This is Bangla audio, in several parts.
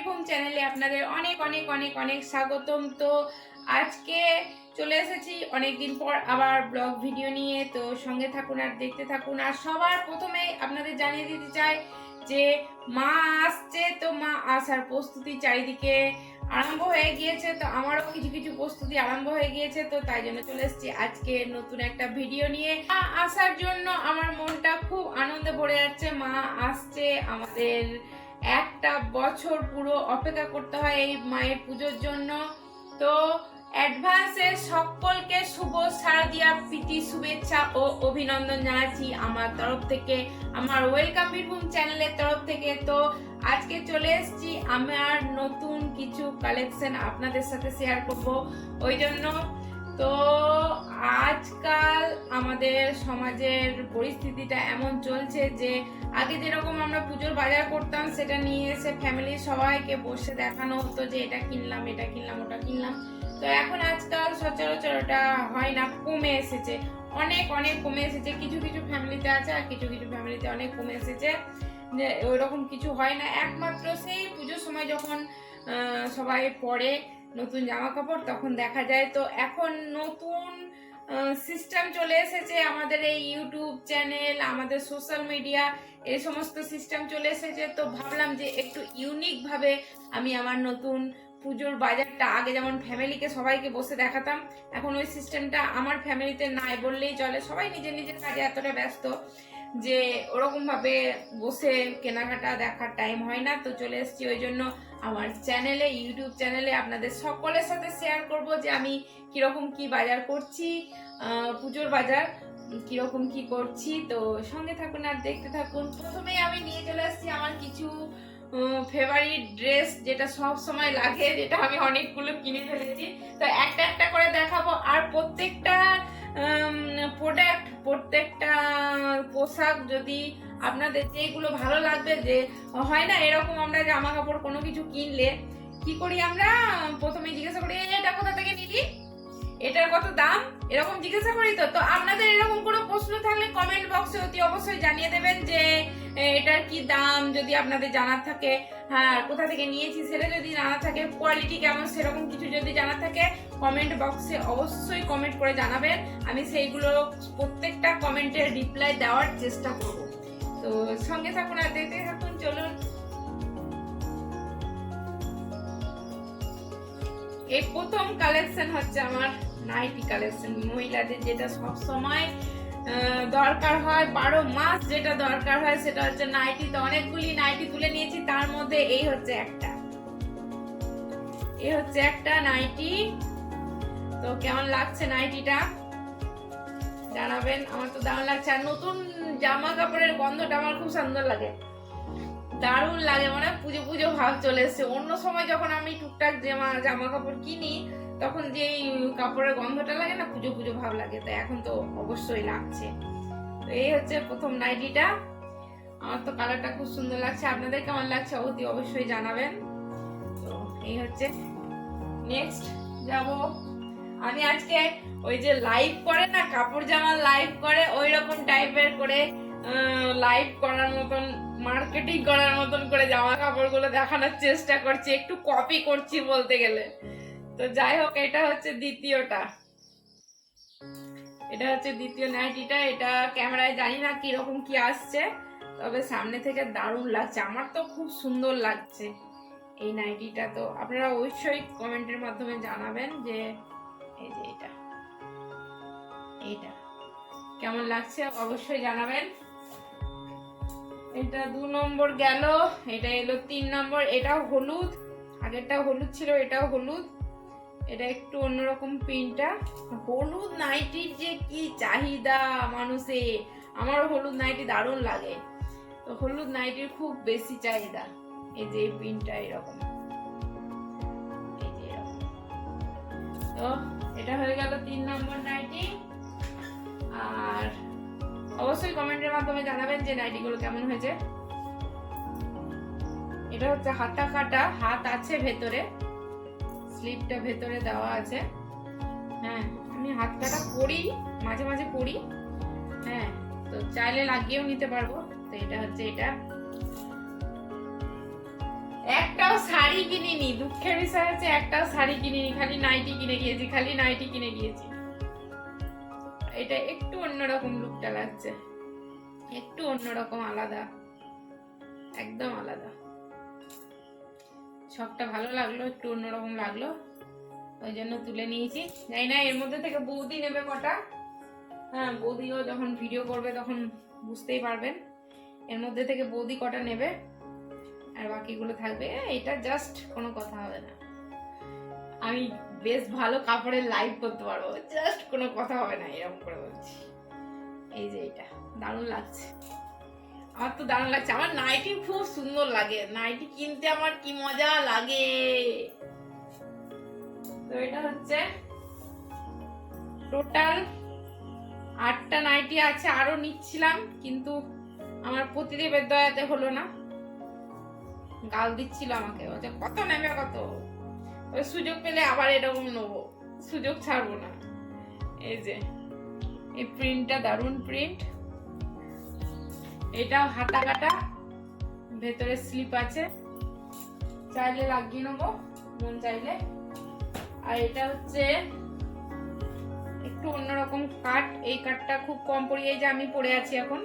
বীরভূম চ্যানেলে আপনাদের অনেক অনেক অনেক অনেক স্বাগতম। তো আজকে চলে এসেছি অনেকদিন পর আবার ব্লগ ভিডিও নিয়ে। তো সঙ্গে থাকুন আর দেখতে থাকুন। আর সবার প্রথমে আপনাদের জানিয়ে দিতে চাই যে মা আসছে, তো মা আসার প্রস্তুতি চারিদিকে আরম্ভ হয়ে গিয়েছে। তো আমারও কিছু কিছু প্রস্তুতি আরম্ভ হয়ে গিয়েছে, তো তাই জন্য চলে এসেছি আজকে নতুন একটা ভিডিও নিয়ে। মা আসার জন্য আমার মনটা খুব আনন্দে ভরে যাচ্ছে। মা আসছে, আমাদের একটা বছর পুরো অপেক্ষা করতে হয় এই মায়ের পুজোর জন্য। তো অ্যাডভান্সে সকলকে শুভ শারদিয়া প্রীতি শুভেচ্ছা ও অভিনন্দন জানাচ্ছি আমার তরফ থেকে, আমার ওয়েলকাম বীরভূম চ্যানেলের তরফ থেকে। তো আজকে চলে এসেছি আমার নতুন কিছু কালেকশন আপনাদের সাথে শেয়ার করব ওই জন্য। তো আজকাল আমাদের সমাজের পরিস্থিতিটা এমন চলছে যে আগে যেরকম আমরা পুজোর বাজার করতাম, সেটা নিয়ে এসে ফ্যামিলির সবাইকে বসে দেখানো হতো যে এটা কিনলাম, এটা কিনলাম, ওটা কিনলাম। তো এখন আজকাল সচরাচর ওটা হয় না, কমে এসেছে, অনেক অনেক কমে এসেছে। কিছু কিছু ফ্যামিলিতে আছে আর কিছু কিছু ফ্যামিলিতে অনেক কমে এসেছে, যে ওইরকম কিছু হয় না। একমাত্র সেই পুজোর সময় যখন সবাই পরে নতুন জামা কাপড় তখন দেখা যায়। তো এখন নতুন সিস্টেম চলে এসেছে আমাদের এই ইউটিউব চ্যানেল, আমাদের সোশ্যাল মিডিয়া, এই সমস্ত সিস্টেম চলে এসেছে। তো ভাবলাম যে একটু ইউনিক ভাবে আমি আমার নতুন পুজোর বাজারটা, আগে যেমন ফ্যামিলিকে সবাইকে বসে দেখাতাম, এখন ওই সিস্টেমটা আমার ফ্যামিলিতে নাই বললেই চলে। সবাই নিজের নিজের কাজে এতটা ব্যস্ত যে ওরকম ভাবে বসে কেনাকাটা দেখার টাইম হয় না। তো চলে এসেছি ওই জন্য আমার চ্যানেলে, ইউটিউব চ্যানেলে আপনাদের সকলের সাথে শেয়ার করব যে আমি কিরকম কি বাজার করছি, পুজোর বাজার কিরকম কি করছি। তো সঙ্গে থাকুন আর দেখতে থাকুন। প্রথমেই আমি নিয়ে চলে এসেছি আমার কিছু ফেভারিট ড্রেস, যেটা সব সময় লাগে, যেটা আমি অনেকগুলো কিনে ফেলেছি। তো একটা একটা করে দেখাবো। আর প্রত্যেকটা প্রোডাক্ট, প্রত্যেকটা পোশাক যদি আপনাদের যেগুলো ভালো লাগবে, যে হয় না এরকম আমরা জামা কাপড় কোনো কিছু কিনলে কি করি, আমরা প্রথমে জিজ্ঞাসা করি এটা কোথা থেকে নিলি, এটার কত দাম, এরকম জিজ্ঞাসা করি। তো তো আপনাদের এরকম কোনো প্রশ্ন থাকলে কমেন্ট বক্সে অতি অবশ্যই জানিয়ে দেবেন যে এটার কি দাম, যদি আপনাদের জানার থাকে। হ্যাঁ, কোথা থেকে নিয়েছি সেটা যদি জানা থাকে, কোয়ালিটি কেমন সেরকম কিছু যদি জানা থাকে, কমেন্ট বক্সে অবশ্যই কমেন্ট করে জানাবেন। আমি সেইগুলো প্রত্যেকটা কমেন্টের রিপ্লাই দেওয়ার চেষ্টা করব। তো সঙ্গে থাকুন আর দেখতে থাকুন, চলুন। এই প্রথম কালেকশন হচ্ছে আমার নাইটি কালেকশন, মহিলাদের যেটা সব সময় দরকার হয়, 12 মাস যেটা দরকার হয় সেটা হচ্ছে নাইটি। তো অনেকগুলি নাইটি তুলে নিয়েছি, তার মধ্যে এই হচ্ছে একটা নাইটি। তো কেমন লাগছে নাইটিটা জানাবেন, আমার তো দারুণ লাগছে। আর নতুন জামা কাপড়ের গন্ধটা আমার খুব সুন্দর লাগে, দারুণ লাগে, মানে পুজো পুজো ভাব চলে এসছে। অন্য সময় যখন আমি টুকটাক জামা কাপড় কিনি তখন যে কাপড়ের গন্ধটা লাগে না, পুজো পুজো ভাব লাগে। তো এখন তো অবশ্যই লাগছে। তো এই হচ্ছে প্রথম নাইটিটা। আমার তো কালারটা খুব সুন্দর লাগছে, আপনাদের কেমন লাগছে অতি অবশ্যই জানাবেন। তো এই হচ্ছে। নেক্সট যাব আমি আজকে ওই যে লাইভ করে না, কাপড় জামা লাইভ করে, ওই রকম টাইপের করে লাইভ করার মতন, মার্কেটিং করার মতন করে জামা কাপড়গুলো দেখানোর চেষ্টা করছি, একটু কপি করছি বলতে গেলে। তো যাই হোক, এটা হচ্ছে দ্বিতীয় নাইটিটা। এটা ক্যামেরায় জানি না কিরকম কি আসছে, তবে সামনে থেকে দারুণ লাগছে, আমার তো খুব সুন্দর লাগছে এই নাইটিটা। তো আপনারা অবশ্যই কমেন্টের মাধ্যমে জানাবেন যে এই যে এইটা কেমন লাগছে, অবশ্যই জানাবেন। এটা 2 নম্বর গেল, এটা এলো 3 নম্বর। এটাও হলুদ, আগেরটাও হলুদ ছিল, এটাও হলুদ। এটা একটু অন্যরকম প্রিন্টটা। হলুদ নাইটির যে কি চাহিদা মানুষের, আমারও হলুদ নাইটি দারুণ লাগে। তো হলুদ নাইটির খুব বেশি চাহিদা। এই যে এই প্রিন্টটা এরকম, এই যে এরকম। তো এটা হয়ে গেল 3 নম্বর নাইটি। আর অবশ্যই কমেন্টের মাধ্যমে জানাবেন যে নাইটিগুলো কেমন হয়েছে। এটা হচ্ছে হাতা কাটা, হাত আছে ভেতরে, স্লিপটা ভেতরে দেওয়া আছে। হ্যাঁ, আমি হাত কাটা পরি, মাঝে মাঝে পরি। হ্যাঁ, তো চাইলে লাগিয়েও নিতে পারবো। তো এটা হচ্ছে, এটা একটা একটাও শাড়ি কিনিনি, দুঃখের বিষয় হচ্ছে একটাও শাড়ি কিনিনি, খালি নাইটি কিনে গিয়েছি। এটা একটু অন্যরকম লুকটা লাগছে, একটু অন্যরকম, আলাদা, একদম আলাদা। সবটা ভালো লাগলো, একটু অন্যরকম লাগলো, ওই জন্য তুলে নিয়েছি। জানি না এর মধ্যে থেকে বৌদি নেবে কটা। হ্যাঁ, বৌদিও যখন ভিডিও করবে তখন বুঝতেই পারবেন এর মধ্যে থেকে বৌদি কটা নেবে আর বাকিগুলো থাকবে। এটা জাস্ট কোনো কথা হবে না, আমি বেশ ভালো কাপড়ের লাইভ করতে পারবো, জাস্ট কোনো কথা হবে না, এরকম করে বলছি। এই যে এটা দারুণ লাগছে, আমার তো দারুণ লাগছে। আমার নাইটি খুব সুন্দর লাগে, নাইটি কিনতে আমার কি মজা লাগে। তো এটা হচ্ছে টোটাল 8টা নাইটি আছে, আরো নিচ্ছিলাম কিন্তু আমার প্রতিদেবের দয়াতে হলো না। গাল দিচ্ছিল আমাকে, বলছে কত নেবে কত, ওই সুযোগ পেলে আবার এরকম নেবো, সুযোগ ছাড়বো না। এই যে এই প্রিন্টটা দারুণ প্রিন্ট, এটাও হাতা কাটা, ভেতরে স্লিপ আছে, চাইলে লাগিয়ে নেবো মন চাইলে। আর এটা হচ্ছে একটু অন্যরকম কাট, এই কাটটা খুব কম পরি, এই যে আমি পরে আছি এখন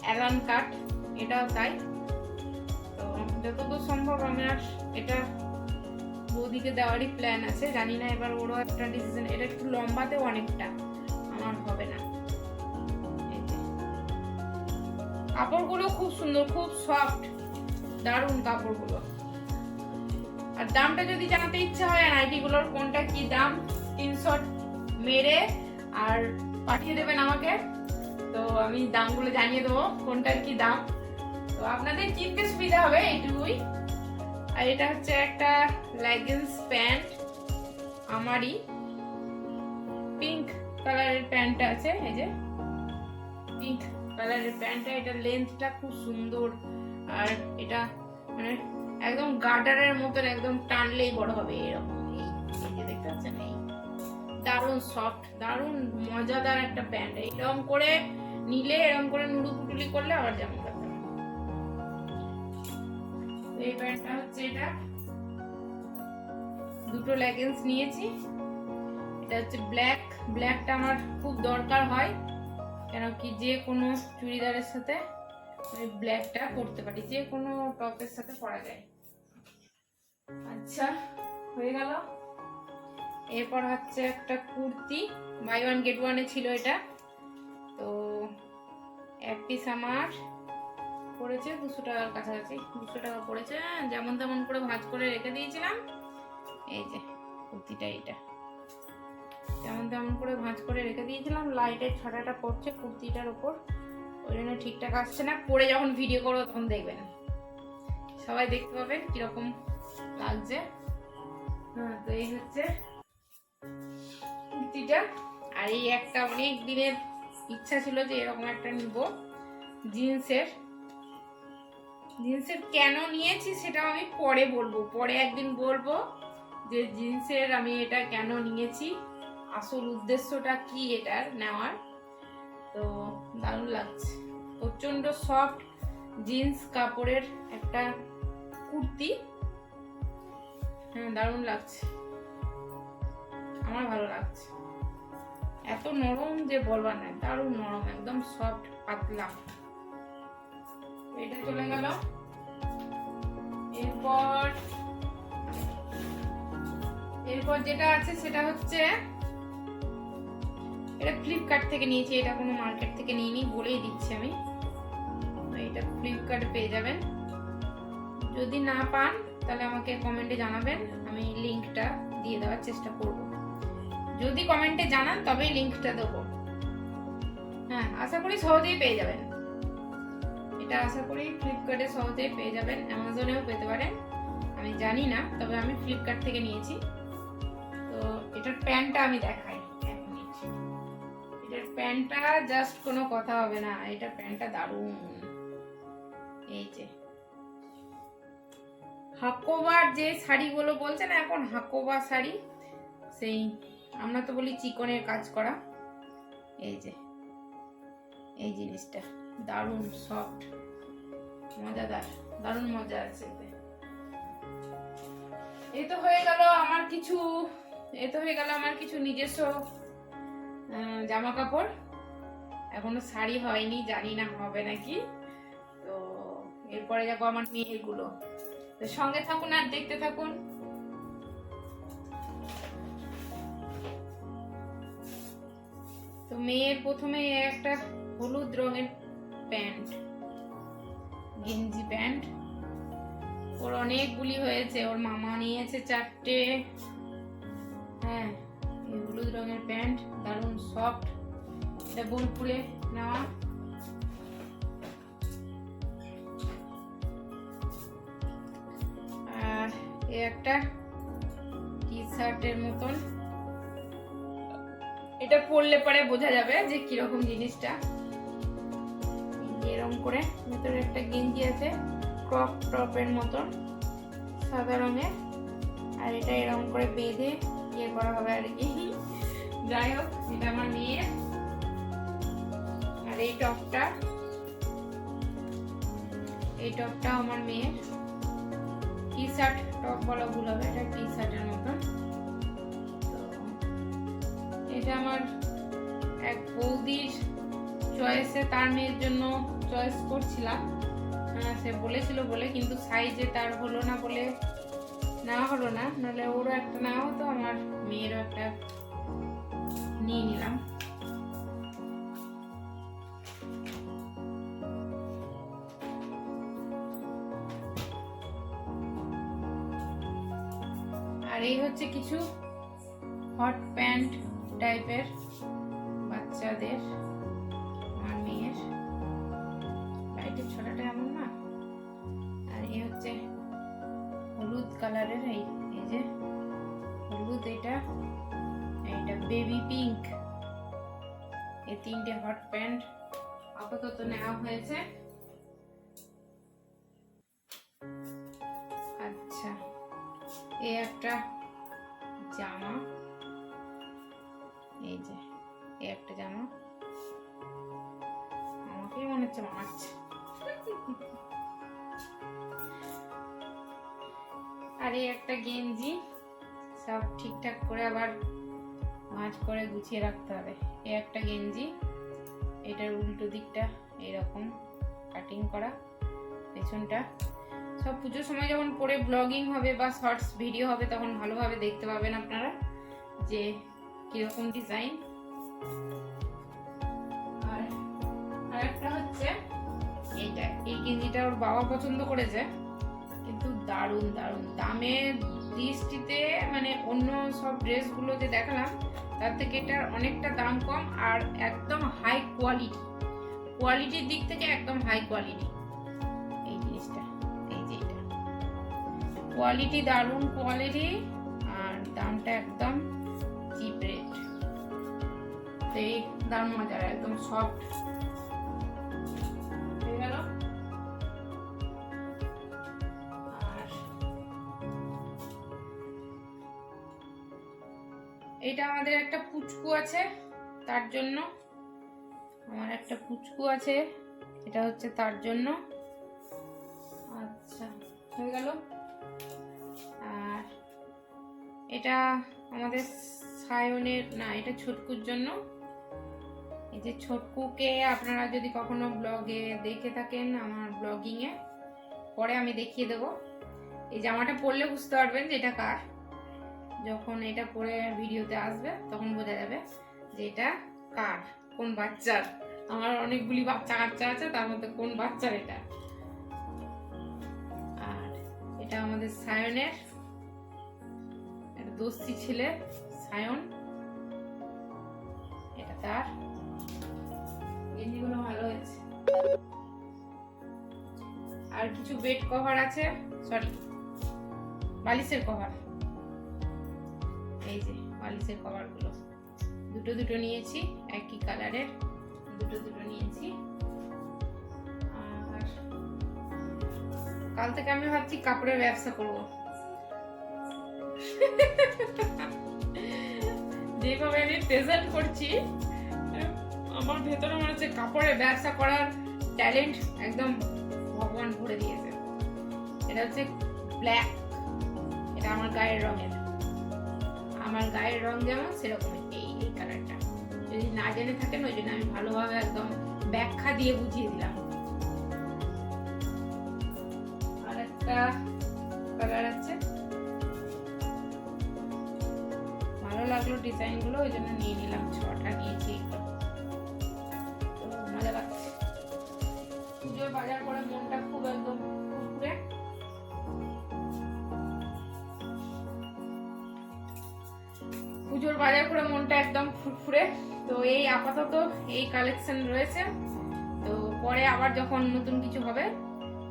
অ্যালান কাট, এটাও তাই। তো যতদূর সম্ভব আমার এটা বৌদিকে দেওয়ারই প্ল্যান আছে, জানি না এবার ওরও একটা ডিসিশন। এটা একটু লম্বাতেও অনেকটা, আমার হবে না। কাপড়গুলো খুব সুন্দর, খুব সফট, দারুণ কাপড়গুলো। আর দামটা যদি জানাতে ইচ্ছা হয় নাইটিগুলোর কোনটা কি দাম, স্ক্রিনশট মেরে আর পাঠিয়ে দেবেন আমাকে, তো আমি দামগুলো জানিয়ে দেবো কোনটার কি দাম, তো আপনাদের কিনতে সুবিধা হবে এইটুকুই। আর এটা হচ্ছে একটা লেগিংস প্যান্ট, আমারই পিঙ্ক কালারের প্যান্টটা আছে, এই যে পিঙ্ক কালারের প্যান্টটা, এটা লেন্থটা খুব সুন্দর। আর এটা মানে একদম গার্ডারের মতন, একদম টানলেই বড় হবে এরকম। এই যে দেখতে পাচ্ছেন, এই দারুণ সফট, দারুণ মজাদার একটা প্যান্ট। এরকম করে নিলে, এরকম করে নুড়ু পুটুলি করলে আবার যেমন করতে হবে। এই প্যান্টটা হচ্ছে, এটা দুটো লেগিংস নিয়েছি। এটা হচ্ছে ব্ল্যাক, ব্ল্যাকটা আমার খুব দরকার হয়, কেন কি যে কোনো চুড়িদারের সাথে আমি ব্ল্যাকটা পরতে পারি, যে কোনো টপের সাথে পরা যায়। আচ্ছা, হয়ে গেল। এরপর হচ্ছে একটা কুর্তি, বাই ওয়ান গেট ওয়ানে ছিল এটা, তো এক পিস আমার পড়েছে 200 টাকার কাছাকাছি, 200 টাকা পড়েছে। যেমন তেমন করে ভাঁজ করে রেখে দিয়েছিলাম। এই যে কুর্তিটা, এটা যেমন তেমন করে ভাঁজ করে রেখে দিয়েছিলাম, লাইটের ছটাটা পড়ছে কুর্তিটার উপর, ওই জন্য ঠিকঠাক আসছে না। পরে যখন ভিডিও করবো তখন দেখবেন, সবাই দেখতে পাবেন কিরকম লাগছে। হ্যাঁ, তো এই হচ্ছে কুর্তিটা। আর এই একটা অনেক দিনের ইচ্ছা ছিল যে এরকম একটা নিব, জিন্সের। কেন নিয়েছি সেটা আমি পরে বলবো, পরে একদিন বলবো যে জিন্সের আমি এটা কেন নিয়েছি, আসল উদ্দেশ্যটা কি এটার নেওয়ার। তো দারুণ লাগছে, প্রচন্ড সফট জিন্স কাপড়ের একটা কুর্তি। হ্যাঁ, দারুণ লাগছে, আমার ভালো লাগছে। এত নরম যে বলবার নাই, দারুণ নরম, একদম সফট পাতলা। এটা চলে গেল। এরপর যেটা আছে সেটা হচ্ছে, এটা ফ্লিপকার্ট থেকে নিয়েছি, এটা কোনো মার্কেট থেকে নিইনি, বলেই দিচ্ছি আমি। এটা ফ্লিপকার্টে পেয়ে যাবেন, যদি না পান তাহলে আমাকে কমেন্টে জানাবেন, আমি লিংকটা দিয়ে দেওয়ার চেষ্টা করব। যদি কমেন্টে জানান তবেই লিংকটা দেবো। হ্যাঁ, আশা করি সহজেই পেয়ে যাবেন, এটা আশা করি ফ্লিপকার্টে সহজেই পেয়ে যাবেন, অ্যামাজনেও পেতে পারেন, আমি জানি না, তবে আমি ফ্লিপকার্ট থেকে নিয়েছি। তো এটার প্যান্টটা আমি দেখাই, এটার প্যান্টটা জাস্ট কোনো কথা হবে না, এটা প্যান্টটা দারুণ। এই যে হাকোবার যে শাড়িগুলো বলছে না এখন, হাকোবা শাড়ি, সেই আমরা তো বলি চিকনের কাজ করা, এই যে এই জিনিসটা দারুণ সফট, মজাদার, দারুণ মজা আছে এতে। এ তো হয়ে গেল আমার কিছু নিজস্ব জামা কাপড়। এখনো শাড়ি হয়নি, জানি না হবে নাকি। তো এরপরে যাবো আমার মেয়ের গুলো। তো সঙ্গে থাকুন আর দেখতে থাকুন। তো মেয়ের প্রথমে একটা হলুদ রঙের প্যান্ট, গেঞ্জি প্যান্ট। ওর অনেকগুলি হয়েছে, ওর মামা নিয়েছে 4টে। হ্যাঁ, এই হলুদ রঙের প্যান্ট দারুণ সফট, এটা বোলপুরে নেওয়া। আর এই একটা টি শার্টের মতন, এটা পরলে পরে বোঝা যাবে যে কিরকম জিনিসটা। এরকম করে ভিতরে একটা গেঞ্জি আছে ক্রপ টপের মতন সাদা রঙের, আর এটা এরকম করে বেঁধে ইয়ে করা হবে আর কি। যাই হোক, এটা আমার মেয়ের। আর এই টপটা আমার মেয়ের। টি শার্ট, টপ বলা ভুল হবে, এটা টি শার্টের মতন। তো এটা আমার এক বৌদির চয়েসে, তার মেয়ের জন্য চয়েস করছিলাম। সে বলেছিল বলে, কিন্তু সাইজে তার হলো না বলে নেওয়া হলো না, নাহলে ওরও একটা নেওয়া হতো, আমার মেয়েরও একটা নিয়ে নিলাম। আর এই হচ্ছে কিছু হট প্যান্ট টাইপের বাচ্চাদের, আমার মেয়ের। লাইটের ছটাটা এমন না। আর এই হচ্ছে হলুদ কালারের, এই যে হলুদ, এটা বেবি পিঙ্ক। এই 3টে হট প্যান্ট আপাতত নেওয়া হয়েছে। আচ্ছা, এই একটা জামা, এই যে এই একটা জামা, আমাকেই মনে হচ্ছে মানাচ্ছে। আর এই একটা গেঞ্জি, সব ঠিকঠাক করে আবার ভাঁজ করে গুছিয়ে রাখতে হবে। এই একটা গেঞ্জি, এটার উল্টো দিকটা এইরকম কাটিং করা, পেছনটা। সব পুজোর সময় যখন পরে ব্লগিং হবে বা শর্টস ভিডিও হবে, তখন ভালোভাবে দেখতে পাবেন আপনারা যে কিরকম ডিজাইন। আর একটা হচ্ছে এইটা, এই গেঞ্জিটা ওর বাবা পছন্দ করেছে, কিন্তু দারুণ দারুণ দামের দৃষ্টিতে, মানে অন্য সব ড্রেসগুলো যে দেখালাম তার থেকে এটার অনেকটা দাম কম, আর একদম হাই কোয়ালিটির দিক থেকে একদম হাই কোয়ালিটি। এই জিনিসটা, এই যে এটা কোয়ালিটি, দারুণ কোয়ালিটি, আর দামটা একদম চিপ রেট। এই দারুণ মজার, একদম সফট হয়ে গেল। এটা আমাদের একটা পুচকু আছে, তার জন্য। আমার একটা পুচকু আছে, এটা হচ্ছে তার জন্য। আচ্ছা, হয়ে গেল। আর এটা আমাদের সায়নের, না এটা ছোটকুর জন্য। এই যে ছোটকুকে আপনারা যদি কখনো ব্লগে দেখে থাকেন, আমার ব্লগিং এ পরে আমি দেখিয়ে দেব। এই জামাটা পরলে বুঝতে পারবেন যে এটা কার। যখন এটা পরে ভিডিওতে আসবে তখন বোঝা যাবে যে এটা কার, কোন বাচ্চার। আমার অনেকগুলি বাচ্চা কাচ্চা আছে, তার মধ্যে কোন বাচ্চার এটা। আর এটা আমাদের সায়নের, একটা দোস্তি ছেলে সায়ন, এটা তার। গেঞ্জিগুলো ভালো হয়েছে। আর কিছু বেড কভার আছে, সরি বালিশের কভার। এই যে বালিশের কভার গুলো দুটো নিয়েছি, একই কালারের দুটো নিয়েছি। আর কাল থেকে আমি ভাবছি কাপড়ের ব্যবসা করব। যেভাবে আমি প্রেজেন্ট করছি, আমার ভেতরে মনে হচ্ছে কাপড়ের ব্যবসা করার ট্যালেন্ট একদম ভগবান ভরে দিয়েছে। এটা হচ্ছে ব্ল্যাক, এটা আমার গায়ের রঙের, আমার গায়ের রং যেমন সেরকম এই কালারটা। যদি না জেনে থাকেন ওই জন্য আমি ভালোভাবে একদম ব্যাখ্যা দিয়ে বুঝিয়ে দিলাম। আর একটা কালার আছে, ভালো লাগলো ডিজাইন গুলো ওই জন্য নিয়ে নিলাম, 6টা নিয়েছি। তো মজা লাগছে। পুজোর বাজার করে মনটা খুব একদম ফুরফুরে। পুজোর বাজার করে মনটা একদম ফুরফুরে। তো এই আপাতত এই কালেকশন রয়েছে। তো পরে আবার যখন নতুন কিছু হবে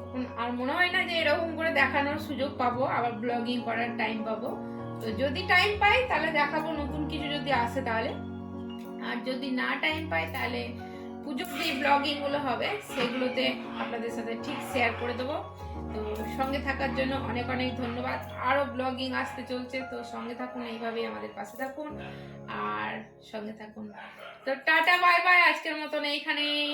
তখন আর মনে হয় না যে এরকম করে দেখানোর সুযোগ পাবো, আবার ব্লগিং করার টাইম পাবো। তো যদি টাইম পাই তাহলে দেখাবো, নতুন কিছু যদি আসে তাহলে। আর যদি না টাইম পাই তাহলে পুজোর যে ব্লগিং গুলো হবে সেগুলোতে আপনাদের সাথে ঠিক শেয়ার করে দেবো। তো সঙ্গে থাকার জন্য অনেক অনেক ধন্যবাদ। আরো ব্লগিং আসতে চলছে, তো সঙ্গে থাকুন, এইভাবেই আমাদের পাশে থাকুন আর সঙ্গে থাকুন। তো টাটা বাই বাই, আজকের মতন এইখানেই।